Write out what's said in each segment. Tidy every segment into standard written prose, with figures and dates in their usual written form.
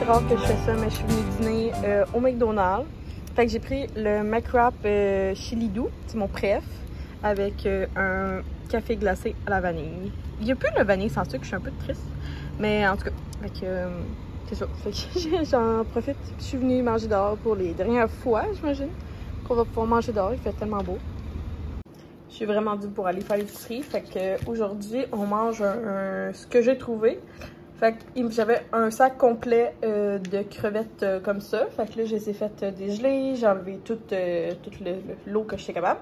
rare que je fais ça, mais je suis venue dîner au McDonald's. Fait que j'ai pris le McWrap Chili Doux, c'est mon préf, avec un café glacé à la vanille. Il n'y a plus de vanille sans sucre, je suis un peu triste. Mais en tout cas, c'est ça. Fait que j'en profite. Je suis venue manger dehors pour les dernières fois, j'imagine, qu'on va pouvoir manger dehors. Il fait tellement beau. Je suis vraiment due pour aller faire l'épicerie. Fait que aujourd'hui, on mange ce que j'ai trouvé. Fait que j'avais un sac complet de crevettes comme ça. Fait que là, je les ai faites dégeler. J'ai enlevé toute l'eau que j'étais capable.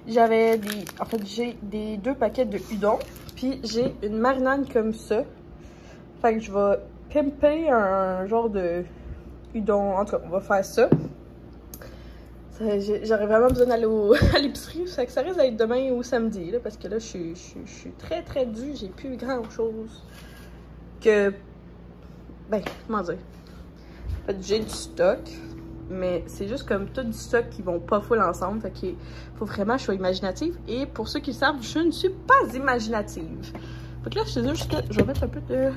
J'avais j'ai des 2 paquets de udon. Puis j'ai une marinade comme ça. Fait que je vais pimper un genre de udon. En tout cas, on va faire ça. J'aurais vraiment besoin d'aller à l'épicerie. Fait que ça risque d'être demain ou samedi. Là, parce que là, je suis très due. J'ai plus grand chose. Comment dire? En fait, j'ai du stock, mais c'est juste comme tout du stock qui vont pas full ensemble. Fait qu'il faut vraiment que je sois imaginative. Et pour ceux qui le savent, je ne suis pas imaginative. Fait que là, je te dis juste que je vais mettre un peu de...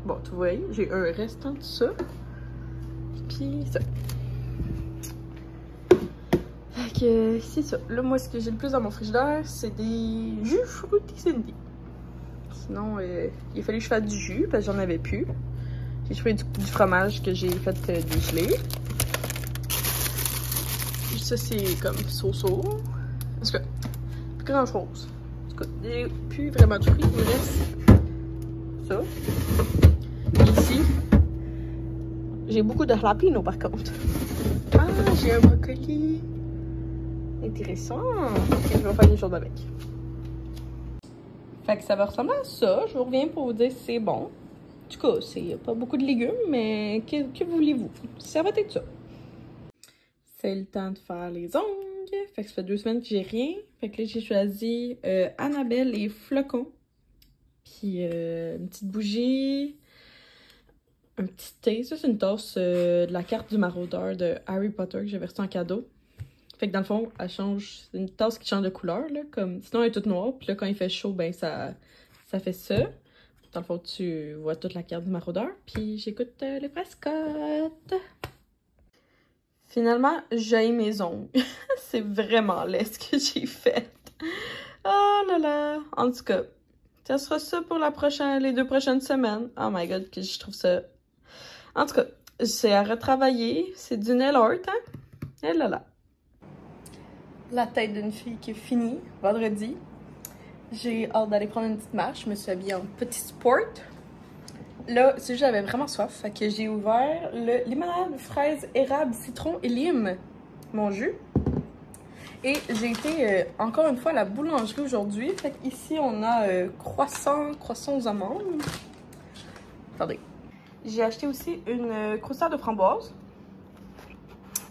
Bon, tu vois, j'ai un restant de ça. Puis ça. Fait que c'est ça. Là, moi, ce que j'ai le plus dans mon frigidaire, c'est des jus Fruity Cindy. Sinon, il a fallu que je fasse du jus parce que j'en avais plus. J'ai trouvé du fromage que j'ai fait dégeler. Ça, c'est comme so-so. En tout cas, plus grand chose. En tout cas, il n'y a plus vraiment de fruits. Il me reste ça. Et ici, j'ai beaucoup de jalapeno par contre. Ah, j'ai un brocoli. Intéressant. Ok, je vais faire des choses avec. Fait que ça va ressembler à ça. Je vous reviens pour vous dire si c'est bon. En tout cas, c'est pas beaucoup de légumes, mais que voulez-vous? Ça va être ça. C'est le temps de faire les ongles. Fait que ça fait 2 semaines que j'ai rien. Fait que là, j'ai choisi Annabelle et flocons. Puis une petite bougie. Un petit thé. Ça, c'est une tasse de la carte du maraudeur de Harry Potter que j'avais reçu en cadeau. Fait que dans le fond, elle change. C'est une tasse qui change de couleur, là. Comme... Sinon, elle est toute noire. Puis là, quand il fait chaud, ben ça fait ça. Dans le fond, tu vois toute la carte du maraudeur. Puis j'écoute les Prescott. Finalement, j'ai mes ongles. C'est vraiment laid ce que j'ai fait. Oh là là. En tout cas, ça sera ça pour les 2 prochaines semaines. Oh my god, que je trouve ça... En tout cas, c'est à retravailler. C'est du nail art, hein? Et là là. La tête d'une fille qui est finie, vendredi. J'ai hâte d'aller prendre une petite marche. Je me suis habillée en petit sport. Là, c'est juste j'avais vraiment soif. Fait que j'ai ouvert le limonade, fraise, érable, citron et lime. Mon jus. Et j'ai été encore une fois à la boulangerie aujourd'hui. Fait qu'ici, on a croissant aux amandes. Attendez. J'ai acheté aussi une croustade de framboise.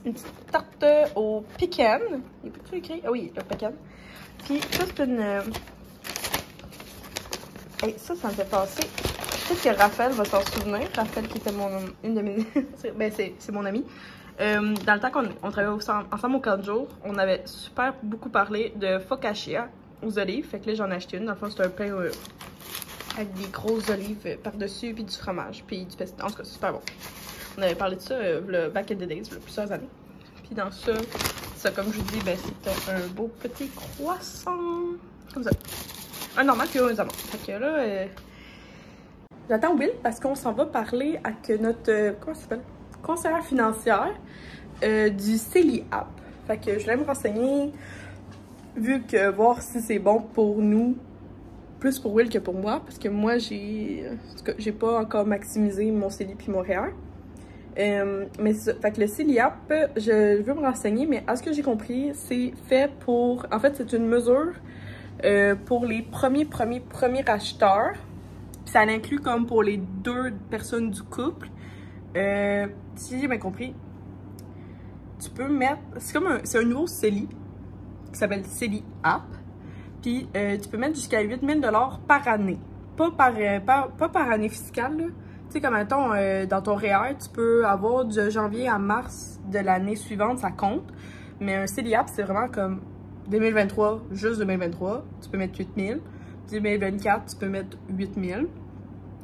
Une petite tarte au pécan. Il n'y a pas écrit? Ah oui, le pécan. Puis ça, c'est une... Hey, ça me fait penser. Peut-être que Raphaël va s'en souvenir. Raphaël qui était une de mes... ben, c'est mon amie. Dans le temps qu'on travaillait ensemble au camp de jour, on avait beaucoup parlé de focaccia aux olives. Fait que là, j'en ai acheté une. Dans le fond, c'est un pain avec des grosses olives par-dessus, puis du fromage, puis du pesto. En tout cas, c'est super bon. On avait parlé de ça le back in the days, il y a plusieurs années. Puis dans ça, comme je vous dis, ben, c'était un beau petit croissant. Comme ça. Un normal puis un amandes. Fait que là, j'attends Will parce qu'on s'en va parler avec notre, comment ça s'appelle? Conseillère financière du CELI App. Fait que je voulais me renseigner, voir si c'est bon pour nous, plus pour Will que pour moi, parce que moi, j'ai pas encore maximisé mon CELI puis mon REER. Mais fait que le CELI App, je veux me renseigner, mais à ce que j'ai compris, c'est fait pour... En fait, c'est une mesure pour les premiers acheteurs. Puis ça l'inclut comme pour les 2 personnes du couple. Si j'ai bien compris, tu peux mettre... C'est un nouveau CELI qui s'appelle CELI App. Puis tu peux mettre jusqu'à 8 000 $ par année. Pas par année fiscale, là. Tu sais, comme mettons, dans ton REER, tu peux avoir de janvier à mars de l'année suivante, ça compte. Mais un CELI App, c'est vraiment comme 2023, juste 2023, tu peux mettre 8 000. 2024, tu peux mettre 8 000.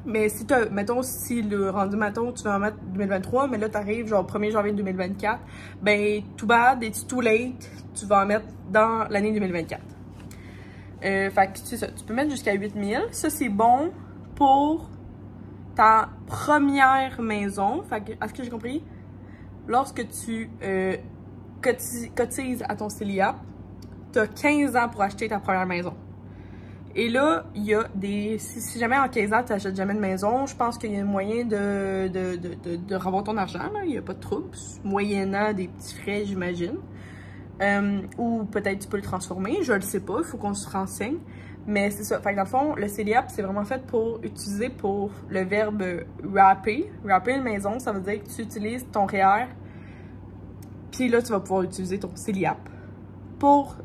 Mais si t'as, mettons, si le rendu, mettons, tu vas en mettre 2023, mais là, t'arrives genre 1er janvier 2024, ben, too bad, it's too late, tu vas en mettre dans l'année 2024. Fait que c'est ça, tu peux mettre jusqu'à 8000. Ça, c'est bon pour ta première maison. Fait que, est-ce que j'ai compris? Lorsque tu cotises à ton CELIAP, t'as 15 ans pour acheter ta première maison. Et là, il y a des... Si jamais en 15 ans, tu n'achètes jamais de maison, je pense qu'il y a un moyen de revoir ton argent, là. Il n'y a pas de trouble, moyennant des petits frais, j'imagine. Ou peut-être tu peux le transformer, je le sais pas, il faut qu'on se renseigne. Mais c'est ça. Fait que dans le fond, le CELIAP, c'est vraiment fait pour utiliser pour le verbe wrapper. Wrapper une maison, ça veut dire que tu utilises ton REER, puis là, tu vas pouvoir utiliser ton CELIAP pour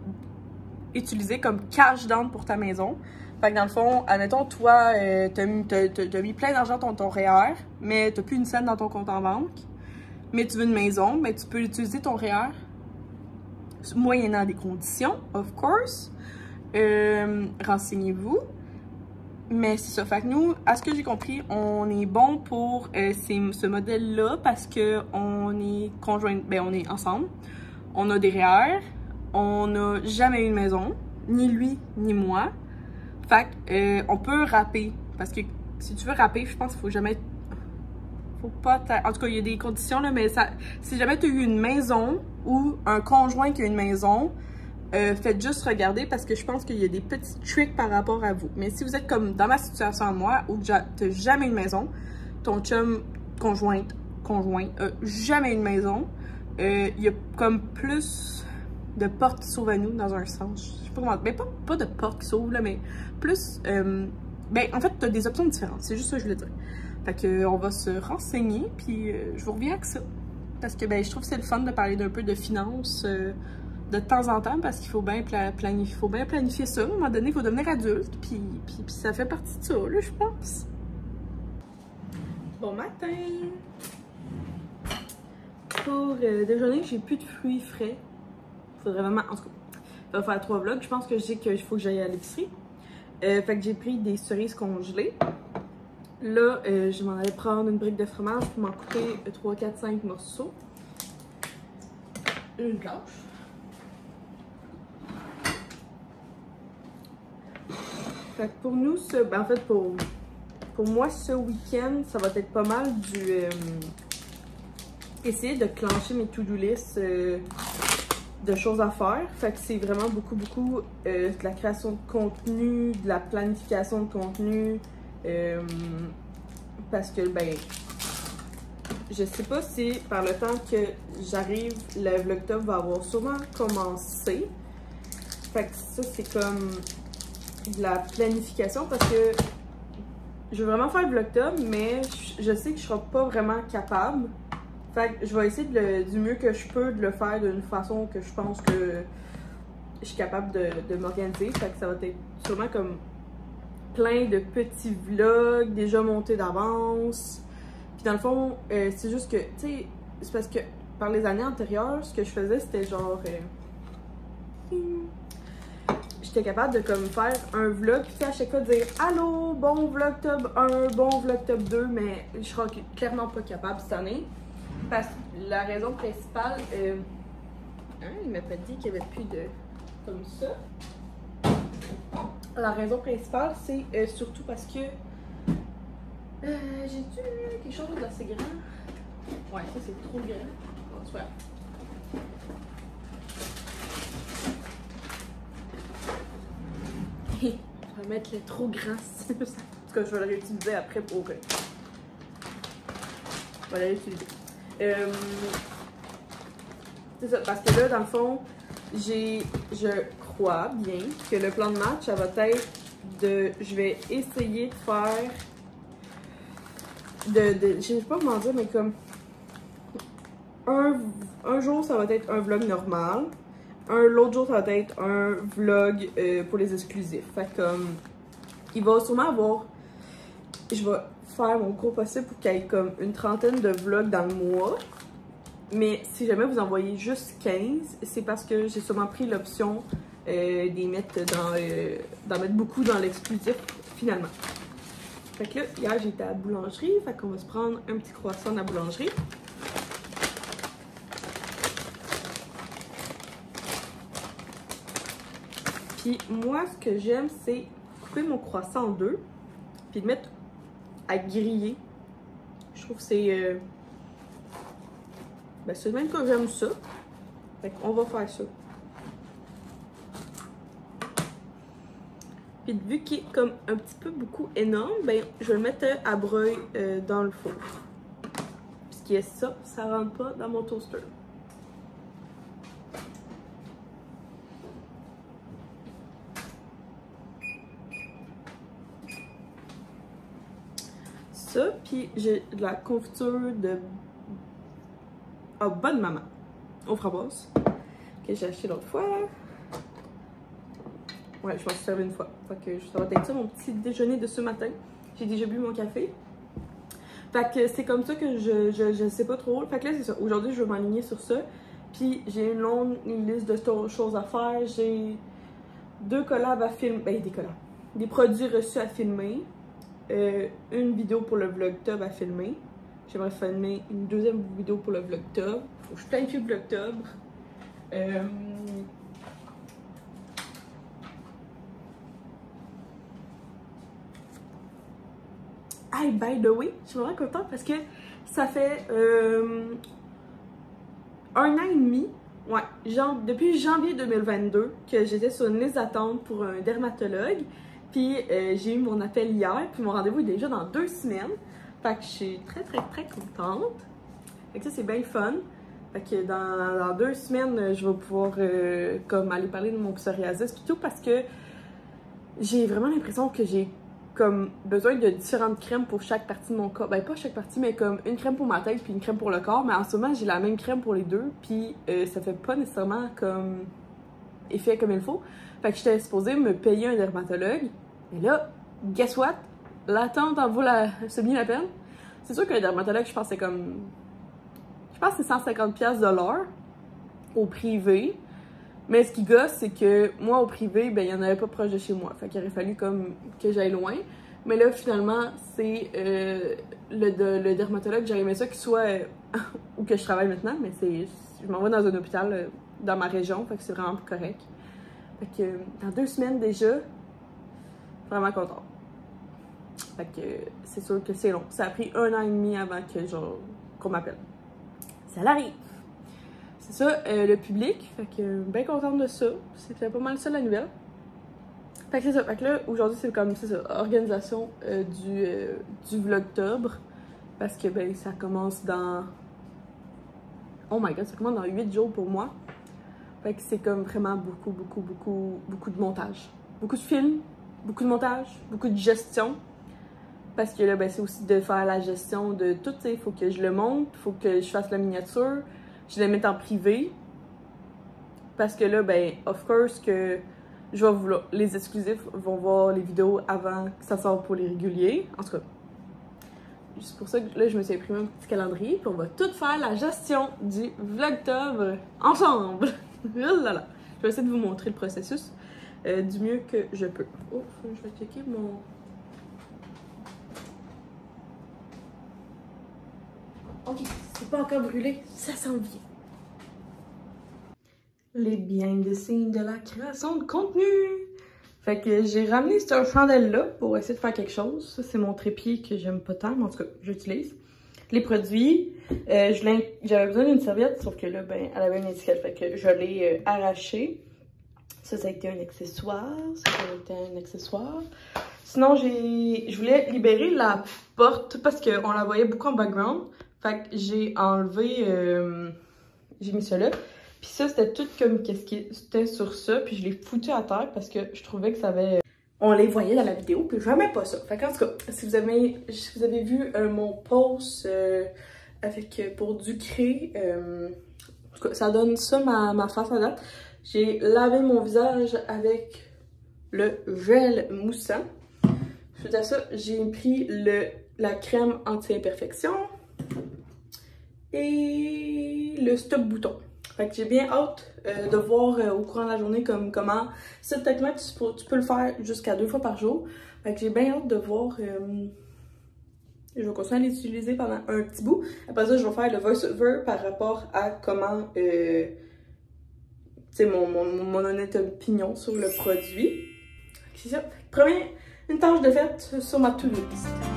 utiliser comme cash down pour ta maison. Fait que dans le fond, admettons, toi, t'as mis plein d'argent dans ton REER, mais t'as plus une scène dans ton compte en banque, mais tu veux une maison, mais tu peux utiliser ton REER moyennant des conditions, of course. Renseignez-vous. Mais c'est ça. Fait que nous, à ce que j'ai compris, on est bon pour ce modèle-là parce que on est conjoint, ben on est ensemble. On a des REER. On n'a jamais eu une maison, ni lui, ni moi. Fait que, on peut rapper. Parce que si tu veux rapper, je pense qu'il faut jamais... Faut pas... En tout cas, il y a des conditions, là, mais ça, si jamais tu as eu une maison ou un conjoint qui a une maison, faites juste regarder parce que je pense qu'il y a des petits tricks par rapport à vous. Mais si vous êtes comme dans ma situation à moi, où tu n'as jamais une maison, ton chum conjoint jamais une maison, il y a comme plus de portes qui s'ouvrent à nous dans un sens. Je sais pas comment... Mais pas de portes qui s'ouvrent, là, mais plus... ben, en fait, tu as des options différentes. C'est juste ça que je voulais dire. Fait que on va se renseigner, puis je vous reviens avec ça. Parce que, ben, je trouve que c'est le fun de parler d'un peu de finances de temps en temps, parce qu'il faut bien planifier ça. À un moment donné, il faut devenir adulte, puis ça fait partie de ça, là, je pense. Bon matin! Pour déjeuner, j'ai plus de fruits frais. Faudrait vraiment... En tout cas, ça va faire 3 vlogs. Je pense que je dis qu'il faut que j'aille à l'épicerie. Fait que j'ai pris des cerises congelées. Là, je m'en allais prendre une brique de fromage pour m'en couper 3, 4, 5 morceaux. Une blanche. Fait que pour nous, ben en fait, pour moi, ce week-end, ça va être pas mal du... essayer de clencher mes to-do list de choses à faire. Fait que c'est vraiment beaucoup de la création de contenu, de la planification de contenu. Parce que, ben, je sais pas si par le temps que j'arrive, le Vlogtop va avoir sûrement commencé. Fait que ça, c'est comme de la planification parce que je veux vraiment faire le Vlogtop, mais je sais que je serai pas vraiment capable. Fait que je vais essayer du mieux que je peux de le faire d'une façon que je pense que je suis capable de m'organiser. Fait que ça va être sûrement comme plein de petits vlogs déjà montés d'avance. Puis dans le fond, c'est juste que, tu sais, c'est parce que par les années antérieures, ce que je faisais, c'était genre... j'étais capable de comme faire un vlog, puis à chaque fois dire « Allô, bon Vlogtop 1, bon Vlogtop 2 », mais je serai clairement pas capable cette année. Parce que la raison principale, il m'a pas dit qu'il n'y avait plus de comme ça. La raison principale, c'est surtout parce que j'ai dû quelque chose d'assez grand. Ouais, ça c'est trop grand. Bon, soit. Je vais mettre le trop grand. En tout cas, je vais le réutiliser après pour. Je vais le réutiliser. C'est ça, parce que là, dans le fond, je crois bien que le plan de match, ça va être de... Je vais essayer de faire... je sais pas comment dire, mais comme... Un jour, ça va être un vlog normal. L'autre jour, ça va être un vlog pour les exclusifs. Fait que comme... Il va sûrement avoir... Je vais faire mon gros possible pour qu'il y ait comme une trentaine de vlogs dans le mois. Mais si jamais vous envoyez juste 15, c'est parce que j'ai sûrement pris l'option d'en mettre beaucoup dans l'exclusif finalement. Fait que là, hier, j'étais à la boulangerie. Fait qu'on va se prendre un petit croissant de la boulangerie. Puis moi, ce que j'aime, c'est couper mon croissant en deux. Puis le mettre à griller. Je trouve que c'est... Ben, c'est même que j'aime ça. Fait qu'on va faire ça. Puis vu qu'il est comme un petit peu beaucoup énorme, ben je vais le mettre à broyer dans le four. Puis ce qui est ça, ça rentre pas dans mon toaster. Ça, puis j'ai de la confiture de bonne maman aux framboises que j'ai acheté l'autre fois. Ouais, je m'en suis servi une fois. Fait que ça va être ça mon petit déjeuner de ce matin. J'ai déjà bu mon café. Fait que c'est comme ça que je sais pas trop. Fait que là, c'est ça. Aujourd'hui, je vais m'aligner sur ça. Puis j'ai une longue liste de choses à faire. J'ai 2 collabs à filmer. Ben, des collabs. Des produits reçus à filmer. Une vidéo pour le Vlogtober à filmer. J'aimerais filmer une 2e vidéo pour le Vlogtober. Faut que je planifie le Vlogtober. Hey, by the way, je suis vraiment contente parce que ça fait 1 an et demi, ouais, genre depuis janvier 2022 que j'étais sur une liste d'attente pour un dermatologue. Puis j'ai eu mon appel hier, puis mon rendez-vous est déjà dans 2 semaines. Fait que je suis très contente. Fait que ça, c'est bien fun. Fait que dans 2 semaines, je vais pouvoir comme aller parler de mon psoriasis et tout parce que j'ai vraiment l'impression que j'ai comme besoin de différentes crèmes pour chaque partie de mon corps. Ben pas chaque partie, mais comme une crème pour ma tête puis une crème pour le corps. Mais en ce moment, j'ai la même crème pour les deux. Puis ça fait pas nécessairement comme effet comme il faut. Fait que j'étais supposée me payer un dermatologue. Et là, guess what? L'attente en vaut bien la peine. C'est sûr que le dermatologue, je pense que c'est comme... Je pense que c'est 150$ de l'heure au privé. Mais ce qui gosse, c'est que moi, au privé, ben, il n'y en avait pas proche de chez moi. Fait qu'il aurait fallu comme que j'aille loin. Mais là, finalement, c'est le dermatologue, j'aurais aimé ça qu'il soit où que je travaille maintenant. Mais c'est je m'en vais dans un hôpital dans ma région. Fait que c'est vraiment plus correct. Fait que dans 2 semaines déjà, vraiment contente. Fait que c'est sûr que c'est long. Ça a pris 1 an et demi avant que genre qu'on m'appelle. Ça l'arrive. C'est ça, le public. Fait que bien contente de ça. C'était pas mal ça la nouvelle. Fait que c'est ça. Fait que là, aujourd'hui, c'est comme ça, organisation du Vlogtober. Parce que ben ça commence dans... Oh my god, ça commence dans 8 jours pour moi. Fait que c'est comme vraiment beaucoup de montage. Beaucoup de films, beaucoup de montage, beaucoup de gestion. Parce que là, ben c'est aussi de faire la gestion de tout, tu sais. Il faut que je le monte, il faut que je fasse la miniature. Je les mets en privé. Parce que là, ben, of course, que je vais vouloir. Les exclusifs vont voir les vidéos avant que ça sorte pour les réguliers. En tout cas, c'est pour ça que là, je me suis imprimé un petit calendrier. Puis on va tout faire la gestion du Vlogtober ensemble. Là, là. Je vais essayer de vous montrer le processus du mieux que je peux. Oh, je vais checker mon. Ok, c'est pas encore brûlé, ça s'en vient. Les behind the scenes de la création de contenu. Fait que j'ai ramené cette chandelle-là pour essayer de faire quelque chose. Ça, c'est mon trépied que j'aime pas tant, mais en tout cas, j'utilise. Les produits, j'avais besoin d'une serviette, sauf que là, ben, elle avait une étiquette, fait que je l'ai arrachée. Ça a été un accessoire. Sinon, je voulais libérer la porte parce qu'on la voyait beaucoup en background. Fait que j'ai enlevé, j'ai mis ça là. Puis ça, c'était tout comme qu'est-ce qui était sur ça. Puis je l'ai foutu à terre parce que je trouvais que ça avait... On les voyait dans la vidéo, puis j'aimais pas ça. Fait qu'en tout cas, si vous avez vu mon post avec pour Ducré, en tout cas, ça donne ça ma face à date. J'ai lavé mon visage avec le gel moussant. Suite à ça, j'ai pris la crème anti-imperfection et le stop bouton. Fait que j'ai bien hâte de voir au courant de la journée comment. Ça, techniquement, tu peux le faire jusqu'à 2 fois par jour. Fait que j'ai bien hâte de voir. Je vais continuer à l'utiliser pendant un petit bout. Après ça, je vais faire le voice-over par rapport à comment. Tu sais, mon honnête opinion sur le produit. C'est ça. Une tâche de fait sur ma to-do list.